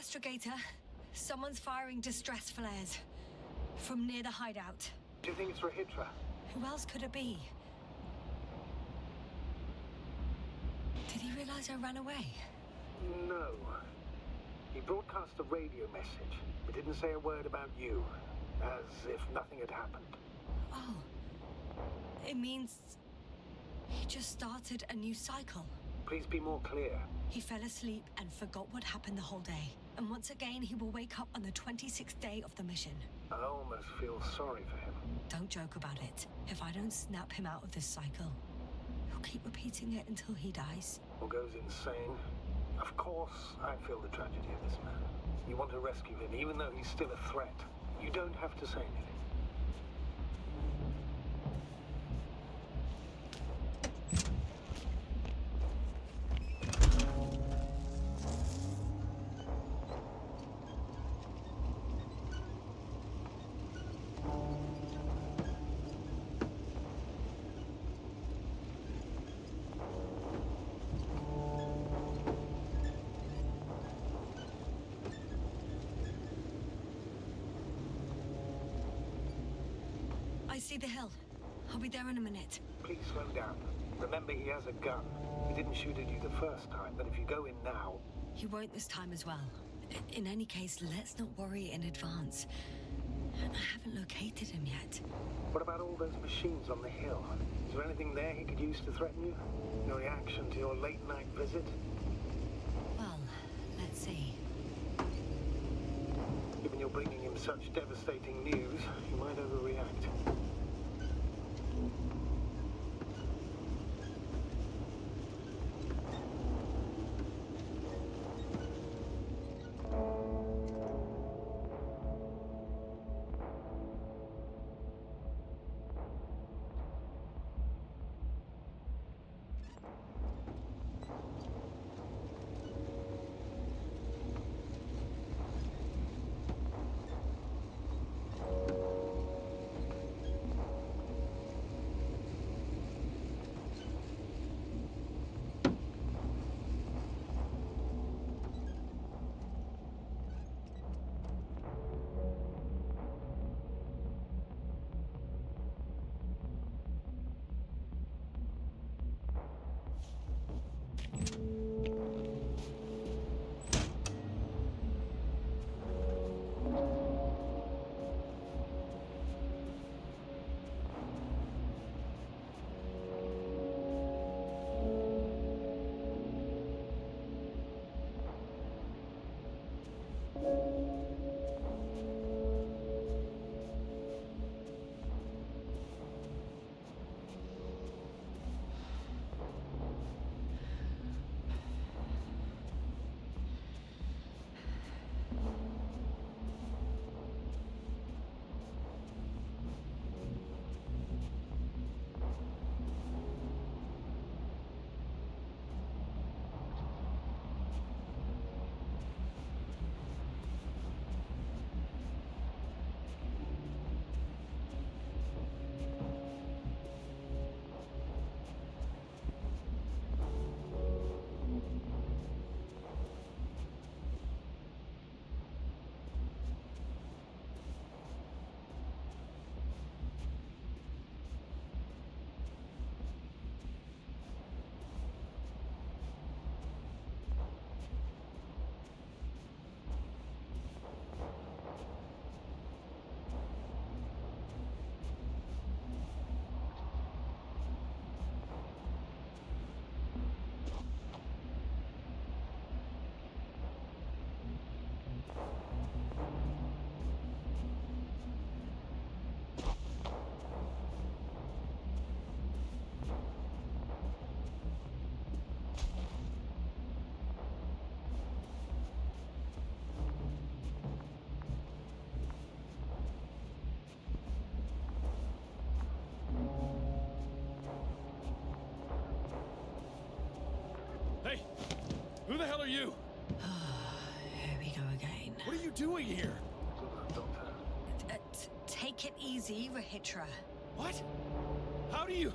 Astrogator, someone's firing distress flares from near the hideout. Do you think it's Rahitra? Who else could it be? Did he realize I ran away? No. He broadcast a radio message, but didn't say a word about you, as if nothing had happened. Oh. It means he just started a new cycle. Please be more clear. He fell asleep and forgot what happened the whole day. And once again, he will wake up on the 26th day of the mission. I almost feel sorry for him. Don't joke about it. If I don't snap him out of this cycle, he'll keep repeating it until he dies. Or goes insane. Of course, I feel the tragedy of this man. You want to rescue him, even though he's still a threat. You don't have to say anything. I see the hill. I'll be there in a minute. Please slow down. Remember, he has a gun. He didn't shoot at you the first time, but if you go in now... He won't this time as well. In any case, let's not worry in advance. I haven't located him yet. What about all those machines on the hill? Is there anything there he could use to threaten you? Your reaction to your late-night visit? Well, let's see. Given you're bringing him such devastating news, he might overreact. Who the hell are you? Here we go again. What are you doing here? Take it easy, Rahitra. What? How do you...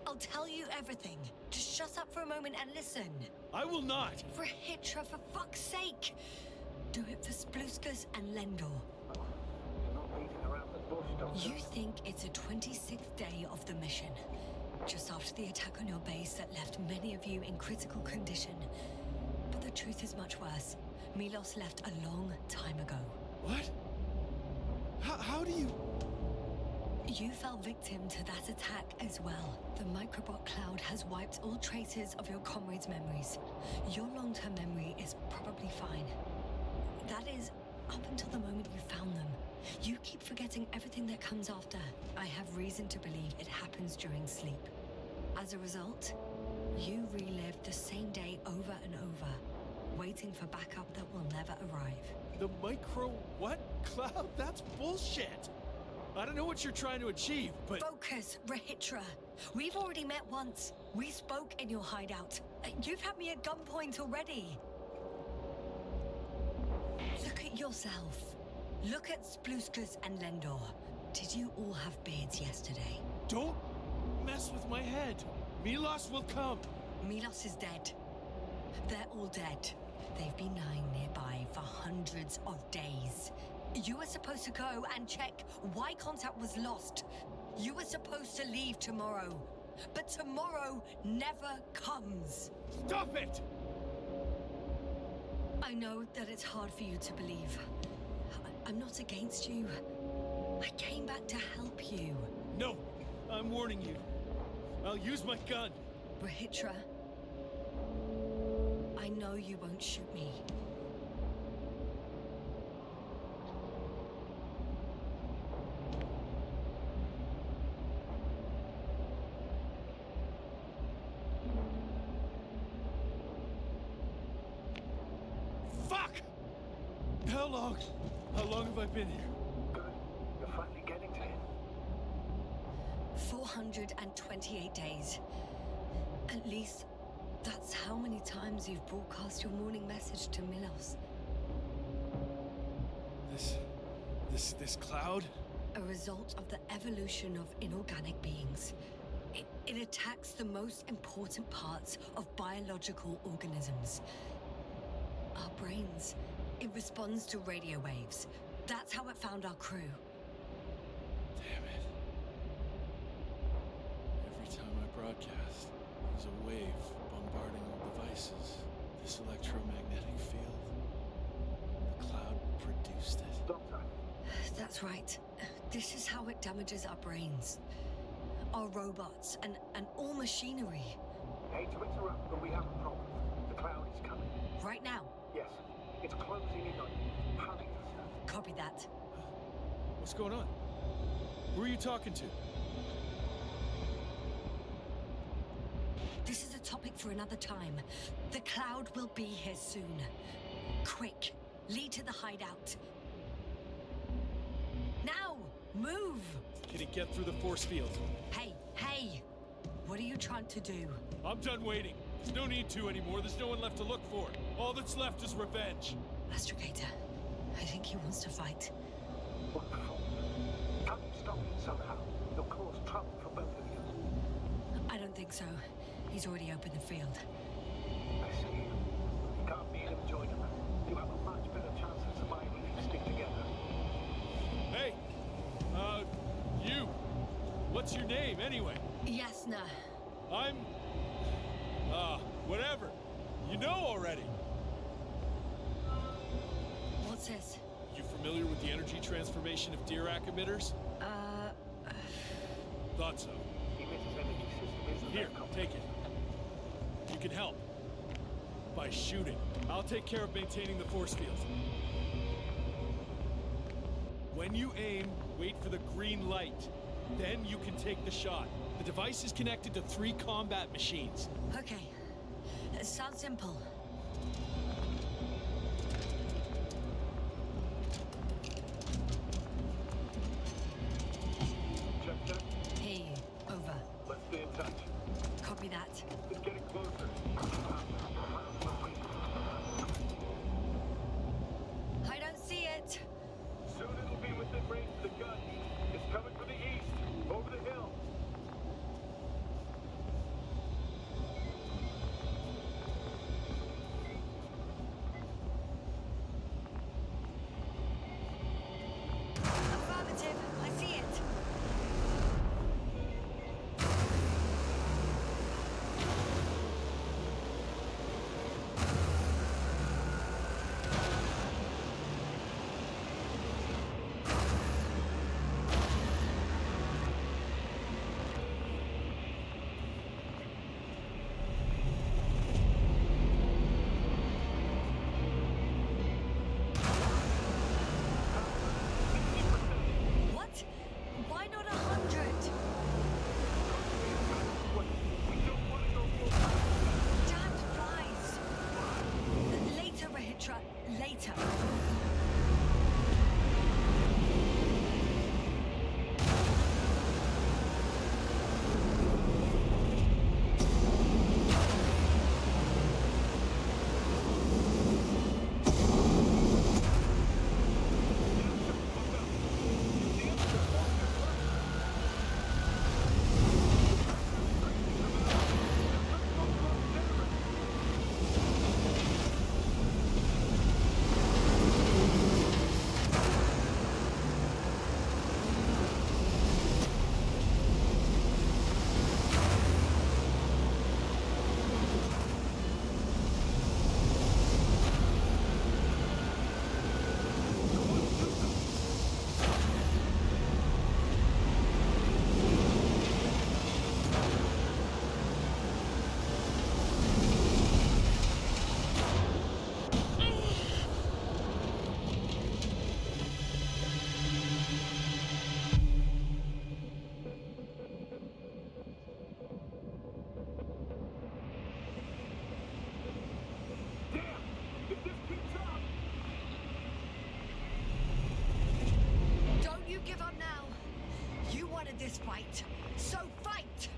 I'll tell you everything. Just shut up for a moment and listen. I will not. Rahitra, for fuck's sake. Do it for Spluskas and Lendor. You're not beating around the bush, Doctor. You think it's a 26th day of the mission, just after the attack on your base that left many of you in critical condition. But the truth is much worse. Milos left a long time ago. What? How do you... You fell victim to that attack as well. The microbot cloud has wiped all traces of your comrades' memories. Your long-term memory is probably fine. That is, up until the moment you found them. You keep forgetting everything that comes after. I have reason to believe it happens during sleep. As a result, you relive the same day over and over, waiting for backup that will never arrive. The micro... what? Cloud? That's bullshit! I don't know what you're trying to achieve, but... Focus, Rahitra. We've already met once. We spoke in your hideout. You've had me at gunpoint already. Look at yourself. Look at Spluskas and Lendor. Did you all have beards yesterday? Don't mess with my head. Milos will come. Milos is dead. They're all dead. They've been lying nearby for hundreds of days. You were supposed to go and check why contact was lost. You were supposed to leave tomorrow. But tomorrow never comes. Stop it! I know that it's hard for you to believe. I'm not against you. I came back to help you. No, I'm warning you. I'll use my gun. Rahitra, I know you won't shoot me. Fuck! How long have I been here? Good. You're finally getting to him. 428 days. At least, that's how many times you've broadcast your morning message to Milos. This cloud? A result of the evolution of inorganic beings. It attacks the most important parts of biological organisms. Our brains. It responds to radio waves. That's how it found our crew. Damn it. Every time I broadcast, there's a wave bombarding all devices. This electromagnetic field. The cloud produced it. Doctor, That's right. This is how it damages our brains. Our robots and all machinery. hate to interrupt, but we have a problem. The cloud is coming. Right now. Yes, it's closing in on you. Hurry us. Copy that. What's going on? Who are you talking to? This is a topic for another time. The cloud will be here soon. Quick, lead to the hideout. Now, move! Can it get through the force field? Hey! What are you trying to do? I'm done waiting. There's no need to anymore. There's no one left to look for. All that's left is revenge. Astrogator, I think he wants to fight. What for? Can't you stop it somehow? You'll cause trouble for both of you. I don't think so. He's already opened the field. I see. You can't beat him, join him. You have a much better chance of surviving if you stick together. Hey! You! What's your name, anyway? Yasna. I'm... whatever. You know already. What's this? You familiar with the energy transformation of Dirac emitters? Thought so. The emitter's energy system isn't Here, that complex. take it. You can help. By shooting. I'll take care of maintaining the force field. When you aim, wait for the green light. Then you can take the shot. The device is connected to 3 combat machines. Okay. It sounds simple. Check. Hear you. Over. Let's stay in touch. Copy that. It's getting closer. I don't see it. Soon it'll be within range of the gun. It's coming from the east, over the hill. wanted this fight. So fight!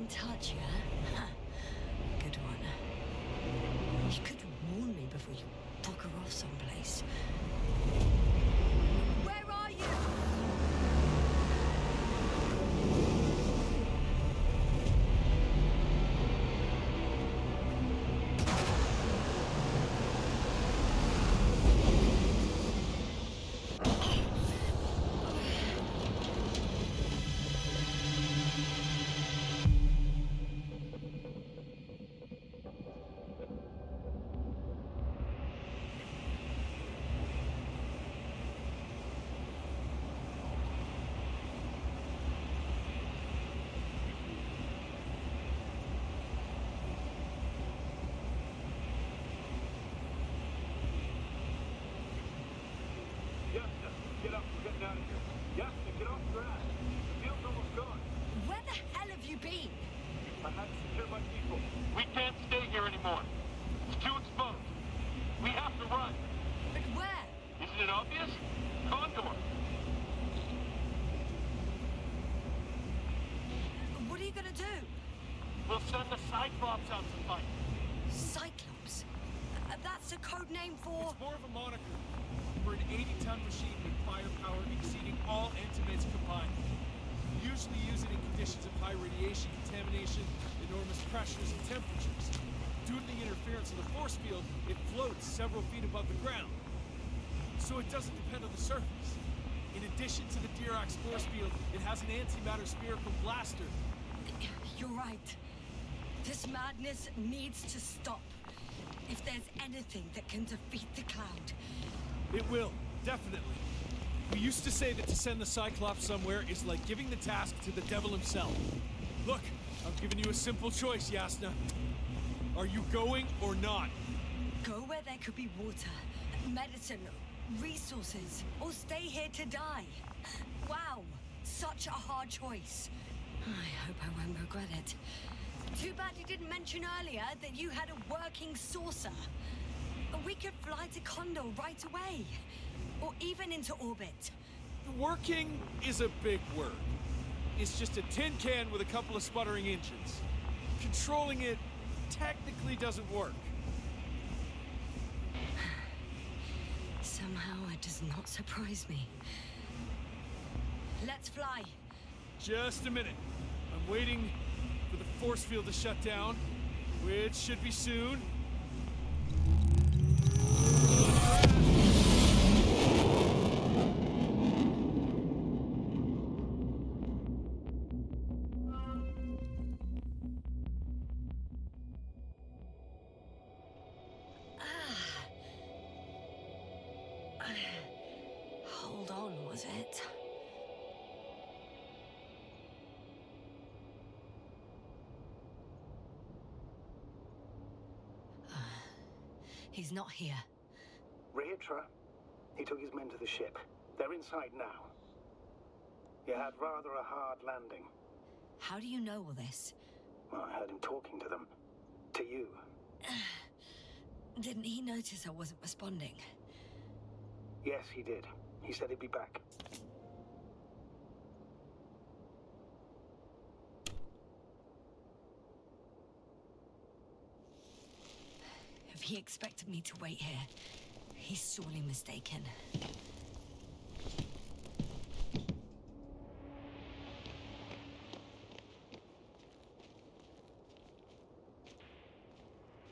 Touch, yeah? Good one. You could warn me before you bugger off someplace. Where are you? Get up, we're getting out of here. Yasna, get off your ass. The field's almost gone. Where the hell have you been? I had to secure my people. We can't stay here anymore. It's too exposed. We have to run. But where? Isn't it obvious? Condor. What are you gonna do? We'll send the Cyclops out to fight. Cyclops? That's a code name for... It's more of a moniker. We're an 80-ton machine with firepower exceeding all antimates combined. We usually use it in conditions of high radiation contamination, enormous pressures and temperatures. Due to the interference of the force field, it floats several feet above the ground. So it doesn't depend on the surface. In addition to the Dirac force field, it has an antimatter spherical blaster. You're right. This madness needs to stop. If there's anything that can defeat the Cloud. It will, definitely. We used to say that to send the Cyclops somewhere is like giving the task to the devil himself. Look, I've given you a simple choice, Yasna. Are you going or not? Go where there could be water, medicine, resources, or stay here to die. Wow, such a hard choice. I hope I won't regret it. Too bad you didn't mention earlier that you had a working saucer. We could fly to Condor right away. Or even into orbit. Working is a big word. It's just a tin can with a couple of sputtering engines. Controlling it technically doesn't work. Somehow it does not surprise me. Let's fly. Just a minute. I'm waiting for the force field to shut down, which should be soon. Hold on, was it? He's not here. Rheatra? He took his men to the ship. They're inside now. You had rather a hard landing. How do you know all this? Well, I heard him talking to them. To you. Didn't he notice I wasn't responding? Yes, he did. He said he'd be back. If he expected me to wait here, he's sorely mistaken.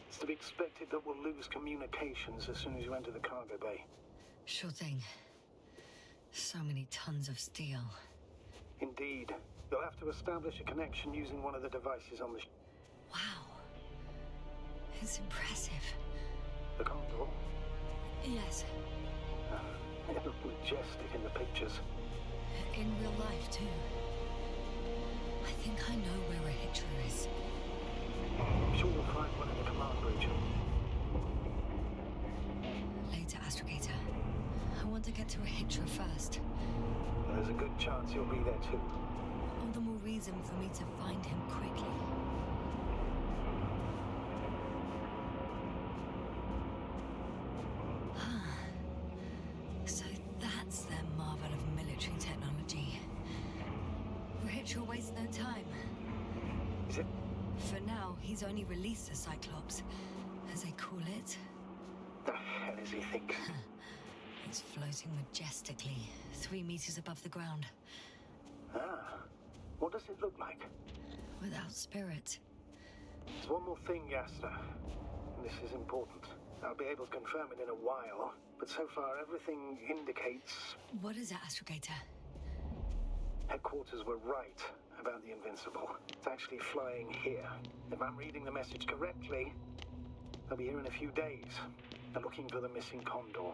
It's to be expected that we'll lose communications as soon as you enter the cargo bay. Sure thing. So many tons of steel. Indeed. You'll have to establish a connection using one of the devices on the Wow. It's impressive. The Condor. Yes. It looked majestic in the pictures. In real life, too. I think I know where a hitcher is. I'm sure we'll find one in the command bridge. Later, Astrogator. I want to get to a hitcher first. There's a good chance you'll be there too. All the more reason for me to find him quickly. So that's their marvel of military technology. Hitcher wastes no time. Is it? For now, he's only released a Cyclops, as they call it. The hell is he thinking? It's floating majestically, 3 meters above the ground. Ah. What does it look like? Without spirit. There's one more thing, Yasna. This is important. I'll be able to confirm it in a while, but so far everything indicates What is it, Astrogator? headquarters were right about the Invincible. It's actually flying here. If I'm reading the message correctly, they'll be here in a few days. They're looking for the missing Condor.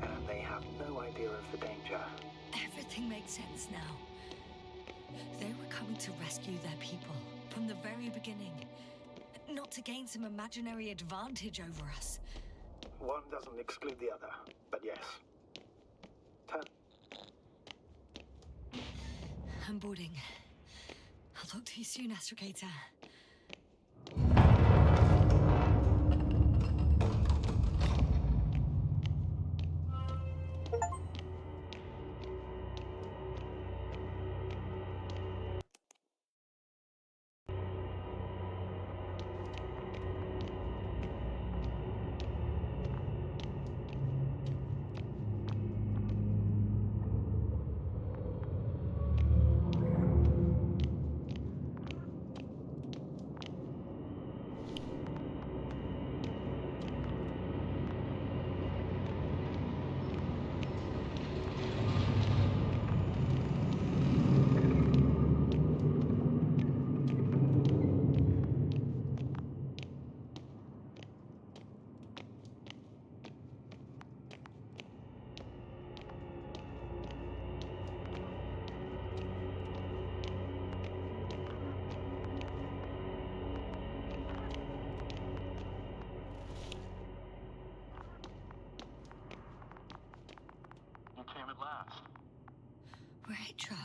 And they have no idea of the danger. Everything makes sense now. They were coming to rescue their people from the very beginning. Not to gain some imaginary advantage over us. One doesn't exclude the other, but yes. Turn. I'm boarding. I'll talk to you soon, Astrogator. Came at last. Rachel,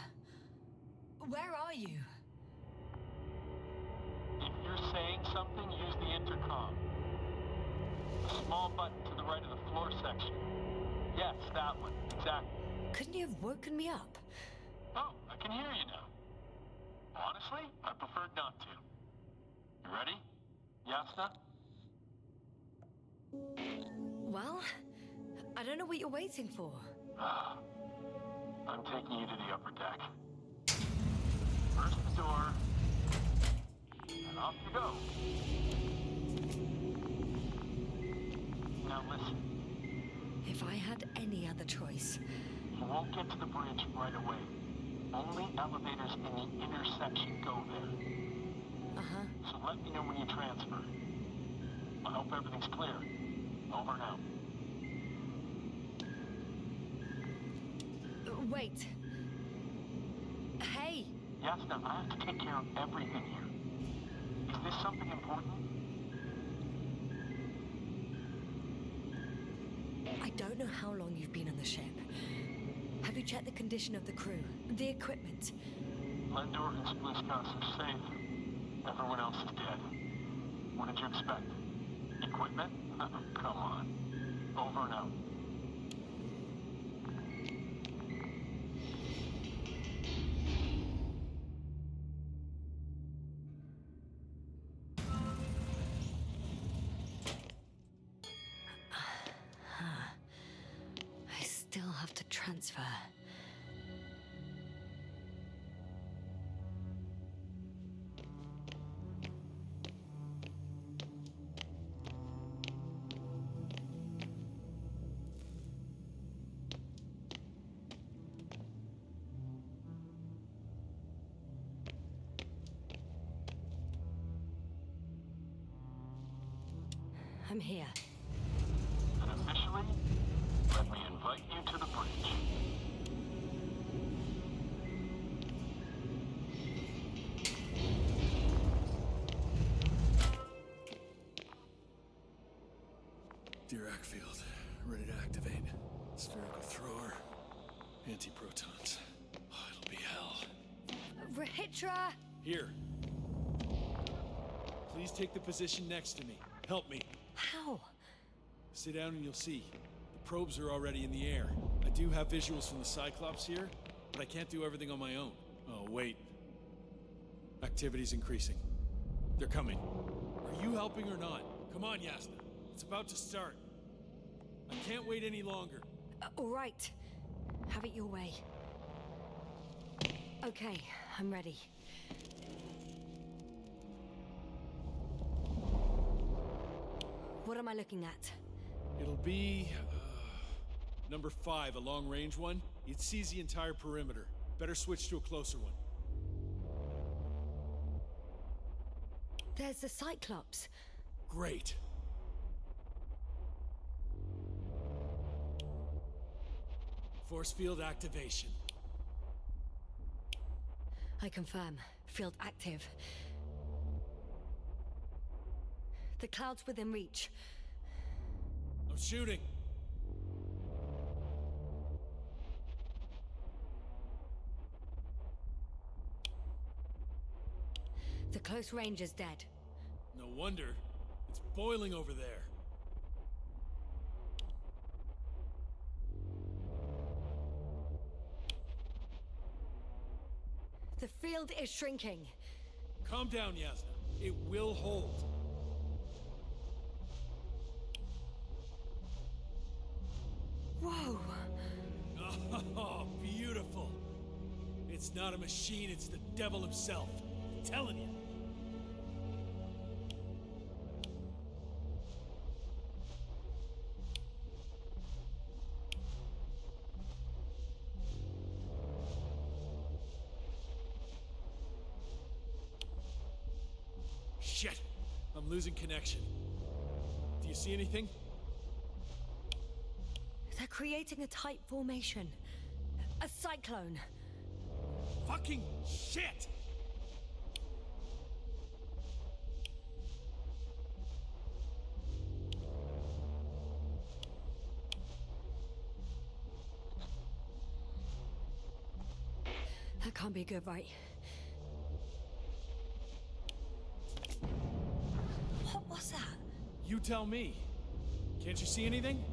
where are you? If you're saying something, use the intercom. The small button to the right of the floor section. Yes, that one. Exactly. Couldn't you have woken me up? Oh, I can hear you now. Honestly, I preferred not to. You ready? Yasna? Well, I don't know what you're waiting for. I'm taking you to the upper deck. First the door, and off you go. Now listen, If I had any other choice. you won't get to the bridge right away. Only elevators in the intersection go there. Uh-huh. So let me know when you transfer. I hope everything's clear. Over and out. Wait. Hey, Yasna, I have to take care of everything here. Is this something important? I don't know how long you've been on the ship. Have you checked the condition of the crew? The equipment? Lendor and Spliskas are safe. Everyone else is dead. What did you expect? Equipment? Come on. Over and out. have to transfer. I'm here. And officially, let me invite you to the bridge. Dirac field, ready to activate. Spherical thrower, anti-protons. Oh, it'll be hell. Rahitra! Here. Please take the position next to me. Help me. How? Sit down and you'll see. The probes are already in the air. I do have visuals from the Cyclops here, but I can't do everything on my own. Oh, wait. Activity's increasing. They're coming. Are you helping or not? Come on, Yasna. It's about to start. I can't wait any longer. All right. Have it your way. Okay, I'm ready. What am I looking at? It'll be... number 5, a long-range one. It sees the entire perimeter. Better switch to a closer one. There's the Cyclops. Great. Force field activation. I confirm. Field active. The cloud's within reach. I'm shooting. The close range is dead. No wonder. It's boiling over there. The field is shrinking. Calm down, Yasna. It will hold. Whoa! Oh, beautiful. It's not a machine, it's the devil himself. I'm telling you. Shit! I'm losing connection. Do you see anything? They're creating a tight formation. A cyclone. Fucking shit! That can't be good, right? What was that? You tell me. Can't you see anything?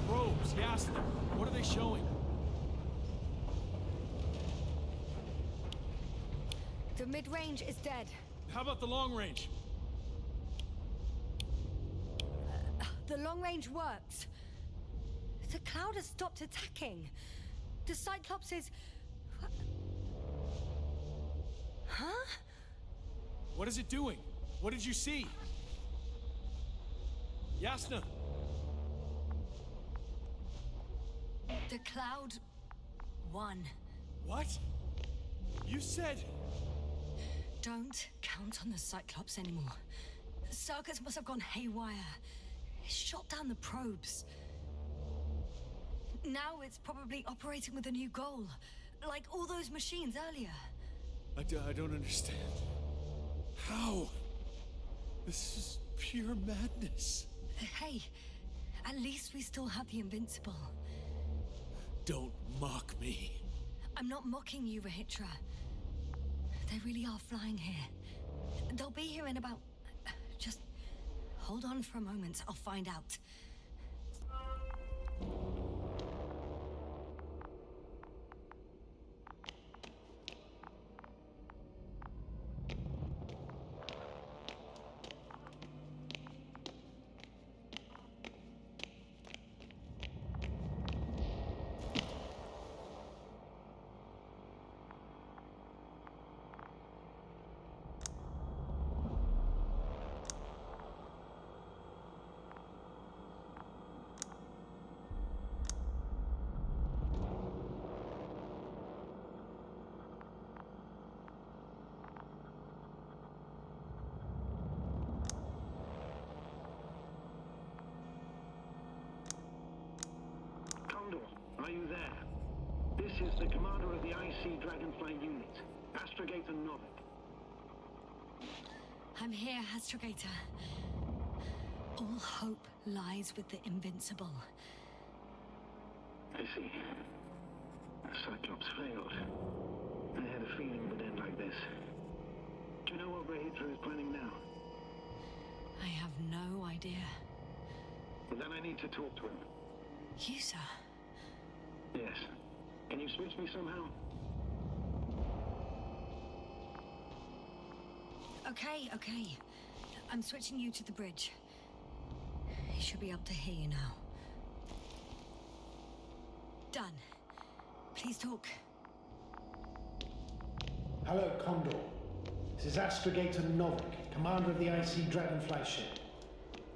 Probes, Yasna. What are they showing? The mid-range is dead. How about the long range? The long range works. The cloud has stopped attacking. The Cyclops is... Huh? What is it doing? What did you see? Yasna! The cloud won. What? You said... Don't count on the Cyclops anymore. The circuits must have gone haywire. It shot down the probes. Now it's probably operating with a new goal. Like all those machines earlier. I don't understand. How? This is pure madness. Hey, at least we still have the Invincible. Don't mock me. I'm not mocking you, Rahitra. They really are flying here. They'll be here in about... Just hold on for a moment. I'll find out. is the commander of the IC Dragonfly unit, Astrogator Novik. I'm here, Astrogator. All hope lies with the Invincible. I see. Cyclops failed. I had a feeling it would end like this. Do you know what Rahitra is planning now? I have no idea. Well, then I need to talk to him. You, sir? Yes. Can you switch me somehow? Okay. I'm switching you to the bridge. He should be able to hear you now. Done. Please talk. Hello, Condor. This is Astrogator Novik, commander of the IC Dragonfly ship.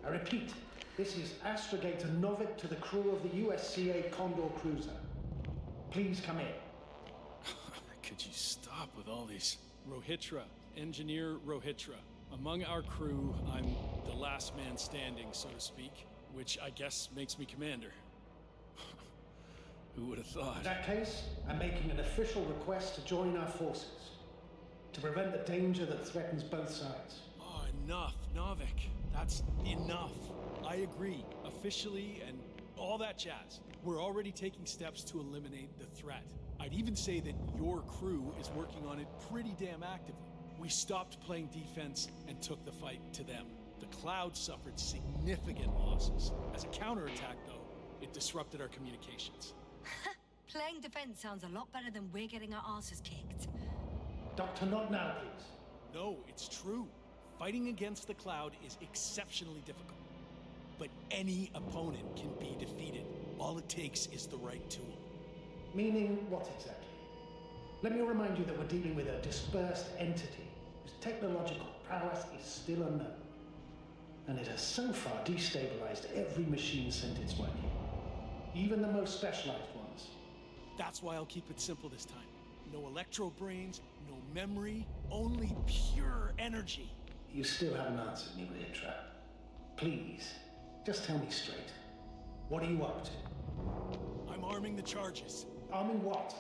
I repeat, this is Astrogator Novik to the crew of the USCA Condor cruiser. Please come in. Could you stop with all these? Rohitra, Engineer Rohitra. Among our crew, I'm the last man standing, so to speak, which I guess makes me commander. Who would have thought? In that case, I'm making an official request to join our forces, to prevent the danger that threatens both sides. Oh, enough, Novik. That's enough. I agree, officially and all that jazz. We're already taking steps to eliminate the threat. I'd even say that your crew is working on it pretty damn actively. We stopped playing defense and took the fight to them. The Cloud suffered significant losses. As a counterattack, though, it disrupted our communications. Playing defense sounds a lot better than we're getting our asses kicked. Doctor, not now, please. No, it's true. Fighting against the Cloud is exceptionally difficult. But any opponent can be defeated. All it takes is the right tool. Meaning what exactly? Let me remind you that we're dealing with a dispersed entity whose technological prowess is still unknown. And it has so far destabilized every machine sent its way. Even the most specialized ones. That's why I'll keep it simple this time. No electro brains, no memory, only pure energy. You still haven't answered me, Rahitra. Please, just tell me straight. What are you up to? I'm arming the charges. Arming what?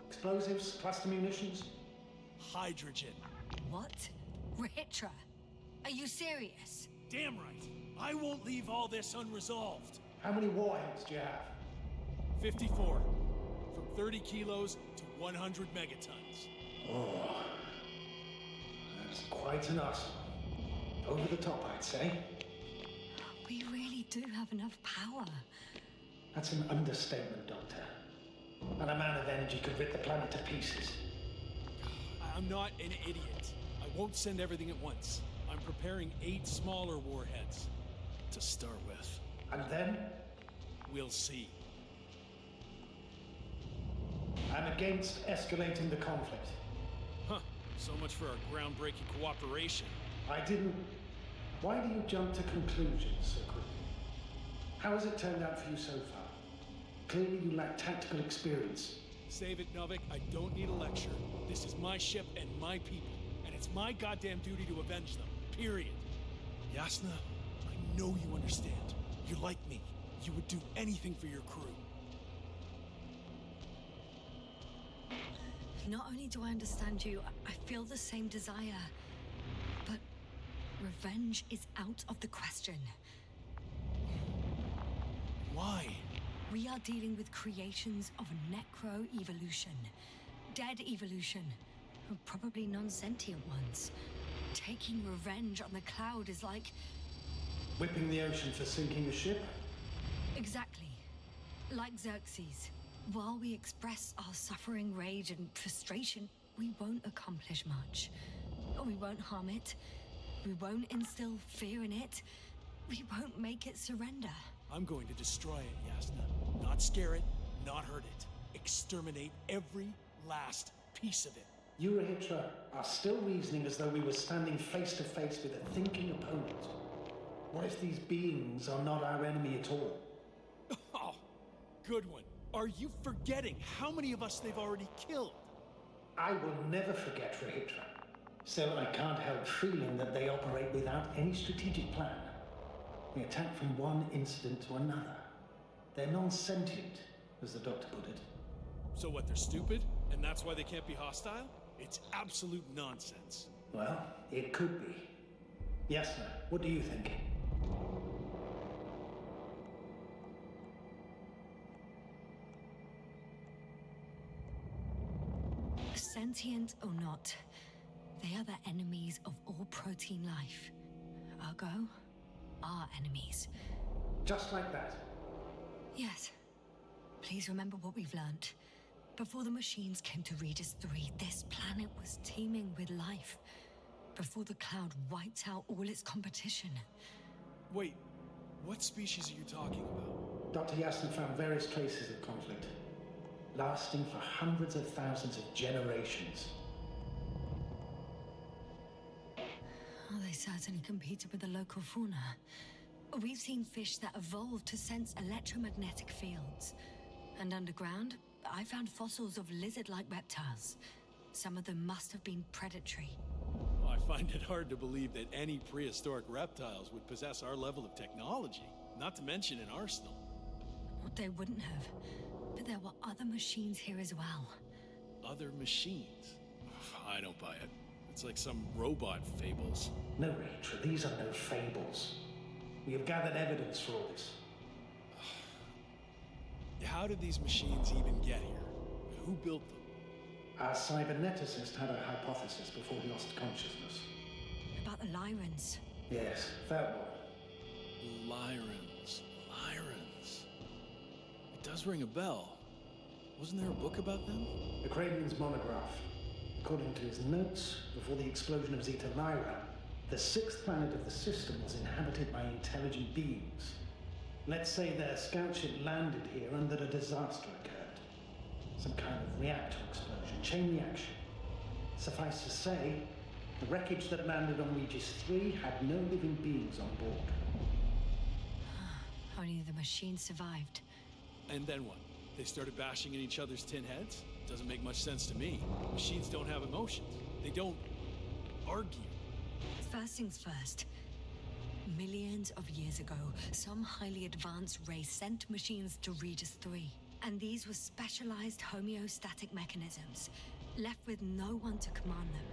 Explosives? Cluster munitions? Hydrogen. What? Rahitra? Are you serious? Damn right. I won't leave all this unresolved. How many warheads do you have? 54. From 30 kilos to 100 megatons. Oh, that's quite an arsenal. Over the top, I'd say. We really do have enough power. That's an understatement, Doctor. And a man of energy could rip the planet to pieces. I'm not an idiot. I won't send everything at once. I'm preparing 8 smaller warheads to start with. And then? We'll see. I'm against escalating the conflict. Huh. So much for our groundbreaking cooperation. I didn't... Why do you jump to conclusions so quickly? How has it turned out for you so far? Clearly you lack tactical experience. Save it, Novik. I don't need a lecture. This is my ship and my people, and it's my goddamn duty to avenge them. Period. Yasna, I know you understand. You're like me. You would do anything for your crew. Not only do I understand you, I feel the same desire. But revenge is out of the question. Why? We are dealing with creations of necro-evolution. Dead evolution. Probably non-sentient ones. Taking revenge on the Cloud is like... Whipping the ocean for sinking a ship? Exactly. Like Xerxes. While we express our suffering, rage, and frustration, we won't accomplish much. We won't harm it. We won't instill fear in it. We won't make it surrender. I'm going to destroy it, Yasna. Not scare it, not hurt it. Exterminate every last piece of it. You, Rahitra, are still reasoning as though we were standing face to face with a thinking opponent. What if these beings are not our enemy at all? Oh, good one. Are you forgetting how many of us they've already killed? I will never forget, Rahitra. Still, I can't help feeling that they operate without any strategic plan. They attack from one incident to another. They're non-sentient, as the doctor put it. So what, they're stupid? And that's why they can't be hostile? It's absolute nonsense. Well, it could be. Yes, sir. What do you think? Sentient or not, they are the enemies of all protein life. Ergo, our enemies. Just like that. Yes. Please remember what we've learned. Before the machines came to Regis 3, this planet was teeming with life. Before the cloud wiped out all its competition. Wait, what species are you talking about? Dr. Yasna found various traces of conflict, lasting for hundreds of thousands of generations. Oh, they certainly competed with the local fauna. We've seen fish that evolved to sense electromagnetic fields. And underground, I found fossils of lizard-like reptiles. Some of them must have been predatory. Well, I find it hard to believe that any prehistoric reptiles would possess our level of technology, not to mention an arsenal. Well, they wouldn't have. But there were other machines here as well. Other machines? I don't buy it. It's like some robot fables. No, Rachel, these are no fables. We have gathered evidence for all this. How did these machines even get here? Who built them? Our cyberneticist had a hypothesis before he lost consciousness. About the Lyrans. Yes, that one. Lyrans. It does ring a bell. Wasn't there a book about them? The Cranian's monograph. According to his notes, before the explosion of Zeta Lyra, the sixth planet of the system was inhabited by intelligent beings. Let's say their scout ship landed here and that a disaster occurred. Some kind of reactor explosion, chain reaction. Suffice to say, the wreckage that landed on Regis 3 had no living beings on board. Only the machines survived. And then what? They started bashing in each other's tin heads? Doesn't make much sense to me. Machines don't have emotions. They don't argue. First things first. Millions of years ago, some highly advanced race sent machines to Regis 3. And these were specialized homeostatic mechanisms, left with no one to command them.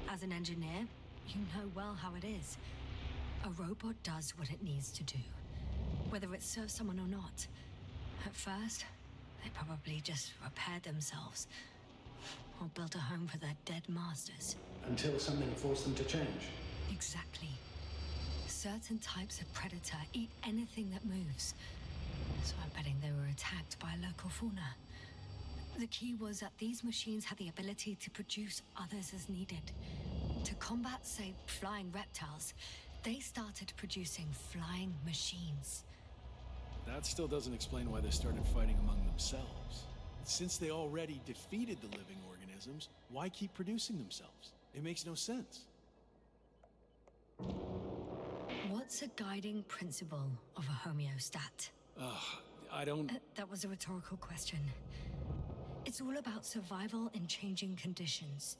As an engineer, you know well how it is. A robot does what it needs to do, whether it serves someone or not. At first, they probably just repaired themselves, or built a home for their dead masters. Until something forced them to change. Exactly. Certain types of predator eat anything that moves. So I'm betting they were attacked by a local fauna. The key was that these machines had the ability to produce others as needed. To combat, say, flying reptiles, they started producing flying machines. That still doesn't explain why they started fighting among themselves. Since they already defeated the living organisms, why keep producing themselves? It makes no sense. What's a guiding principle of a homeostat? I don't... That was a rhetorical question. It's all about survival in changing conditions,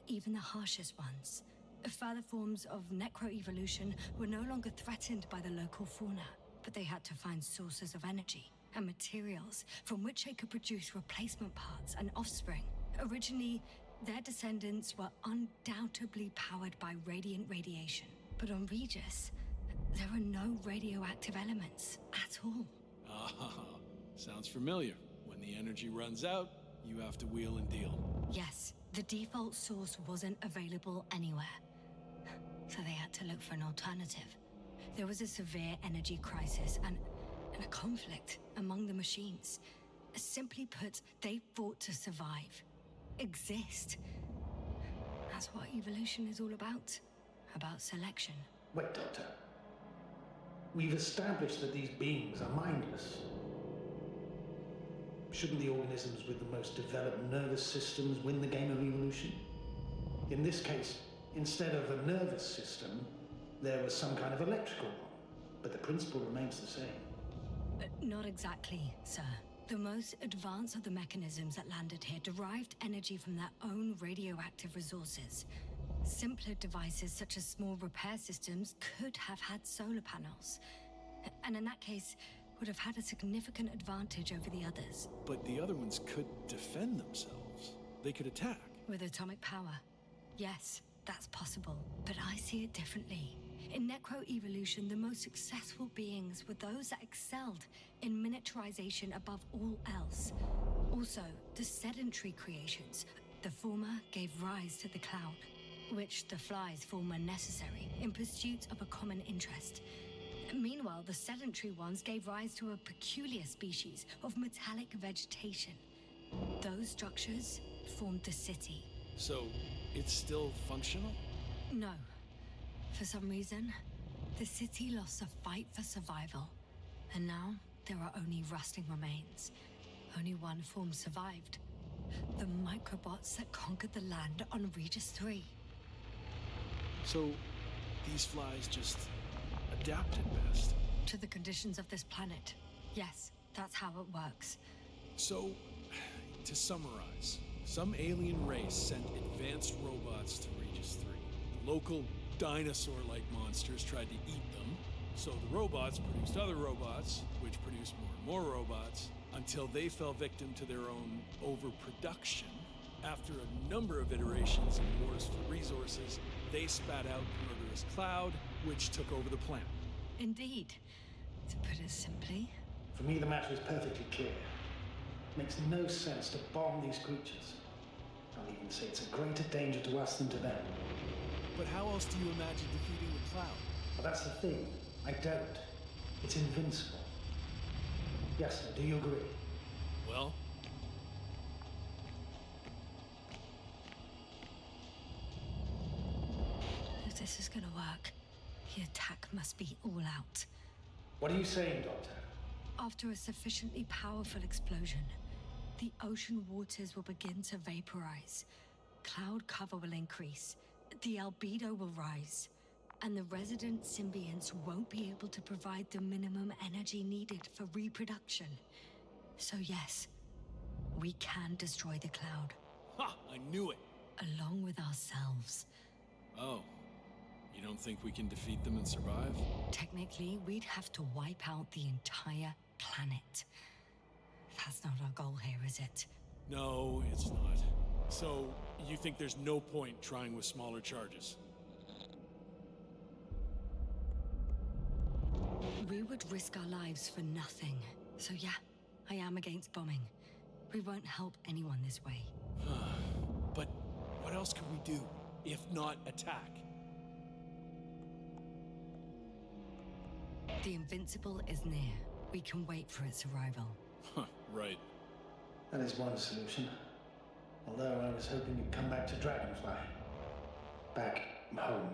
even the harshest ones. Further forms of necroevolution were no longer threatened by the local fauna, but they had to find sources of energy and materials from which they could produce replacement parts and offspring. Originally, their descendants were undoubtedly powered by radiant radiation. But on Regis, there are no radioactive elements at all. Ah, sounds familiar. When the energy runs out, you have to wheel and deal. Yes, the default source wasn't available anywhere. So they had to look for an alternative. There was a severe energy crisis and a conflict among the machines. Simply put, they fought to survive. Exist. That's what evolution is all about. About selection. Wait, Doctor. We've established that these beings are mindless. Shouldn't the organisms with the most developed nervous systems win the game of evolution? In this case, instead of a nervous system, there was some kind of electrical one, but the principle remains the same. Not exactly, sir. The most advanced of the mechanisms that landed here derived energy from their own radioactive resources. Simpler devices such as small repair systems could have had solar panels. And in that case, would have had a significant advantage over the others. But the other ones could defend themselves. They could attack. With atomic power, yes, that's possible. But I see it differently. In Necro-Evolution, the most successful beings were those that excelled in miniaturization above all else. Also, the sedentary creations. The former gave rise to the cloud, which the flies form when necessary, in pursuit of a common interest. Meanwhile, the sedentary ones gave rise to a peculiar species of metallic vegetation. Those structures formed the city. So, it's still functional? No. For some reason, the city lost a fight for survival. And now, there are only rusting remains. Only one form survived. The microbots that conquered the land on Regis 3. So, these flies just adapted best. To the conditions of this planet. Yes, that's how it works. So, to summarize, some alien race sent advanced robots to Regis 3. The local dinosaur-like monsters tried to eat them, so the robots produced other robots, which produced more and more robots, until they fell victim to their own overproduction. After a number of iterations and wars for resources, they spat out the murderous cloud, which took over the planet. Indeed. To put it simply, For me, the matter is perfectly clear. Makes no sense to bomb these creatures. I'll even say it's a greater danger to us than to them. But how else do you imagine defeating the cloud? But that's the thing. I don't. It's invincible. Yes, sir, do you agree? Well, if this is gonna work, the attack must be all out. What are you saying, Doctor? After a sufficiently powerful explosion, the ocean waters will begin to vaporize. Cloud cover will increase, the albedo will rise, and the resident symbionts won't be able to provide the minimum energy needed for reproduction. So yes, we can destroy the cloud, ha! I knew it! along with ourselves. Oh, you don't think we can defeat them and survive? Technically, we'd have to wipe out the entire planet. That's not our goal here, is it? No, it's not. So, you think there's no point trying with smaller charges? We would risk our lives for nothing. So yeah, I am against bombing. We won't help anyone this way. But what else can we do, if not attack? The Invincible is near. We can wait for its arrival. Huh, right. That is one solution. Although I was hoping you'd come back to Dragonfly. Back home.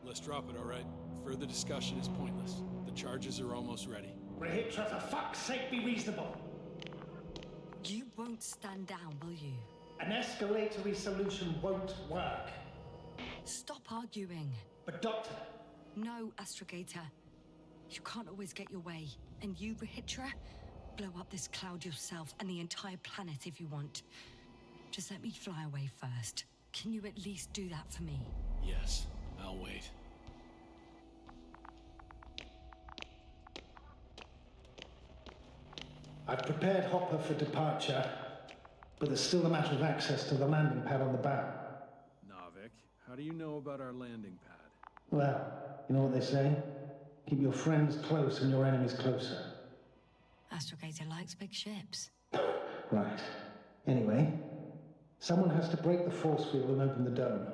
Let's drop it, all right? Further discussion is pointless. The charges are almost ready. Rahitra, for fuck's sake, be reasonable! You won't stand down, will you? An escalatory solution won't work. Stop arguing. But Doctor, No, Astrogator. You can't always get your way. And you, Rahitra, blow up this cloud yourself and the entire planet if you want. Just let me fly away first. Can you at least do that for me? Yes, I'll wait. I've prepared Hopper for departure, but there's still a matter of access to the landing pad on the bow. Navik, how do you know about our landing pad? Well, you know what they say? Keep your friends close and your enemies closer. Astrogator likes big ships. Right. Anyway, someone has to break the force field and open the dome.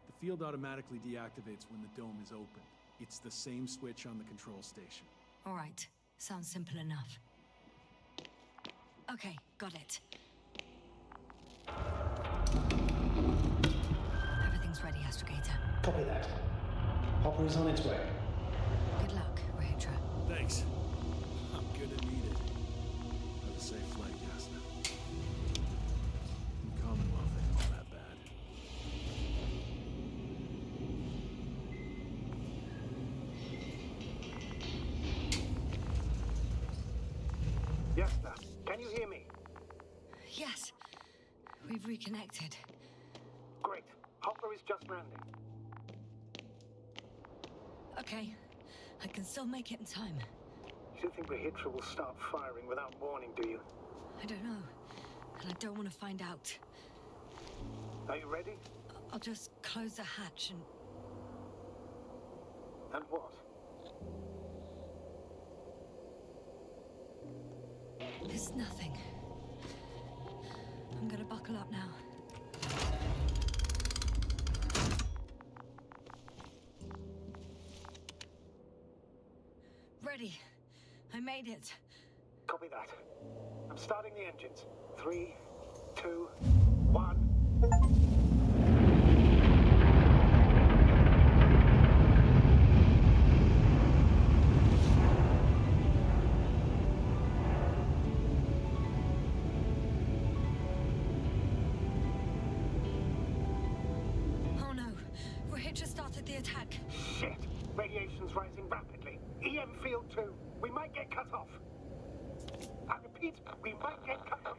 The field automatically deactivates when the dome is opened. It's the same switch on the control station. All right. Sounds simple enough. Okay, got it. Everything's ready, Astrogator. Copy that. Hopper is on its way. Good luck, Rahitra. Thanks. I'm gonna need it. Have a safe flight, Yasna. The Commonwealth ain't all that bad. Yasna, can you hear me? Yes, we've reconnected. Great. Hopper is just landing. Okay, I can still make it in time. still think Rahitra will start firing without warning, do you? I don't know. And I don't want to find out. Are you ready? I'll just close the hatch and... And what? It's nothing. I'm gonna buckle up now. Ready. I made it. Copy that. I'm starting the engines. 3, 2, 1. Oh no. Rahitra started the attack. Shit! Radiation's rising rapidly. EM field 2. We might get cut off. I repeat, we might get cut off.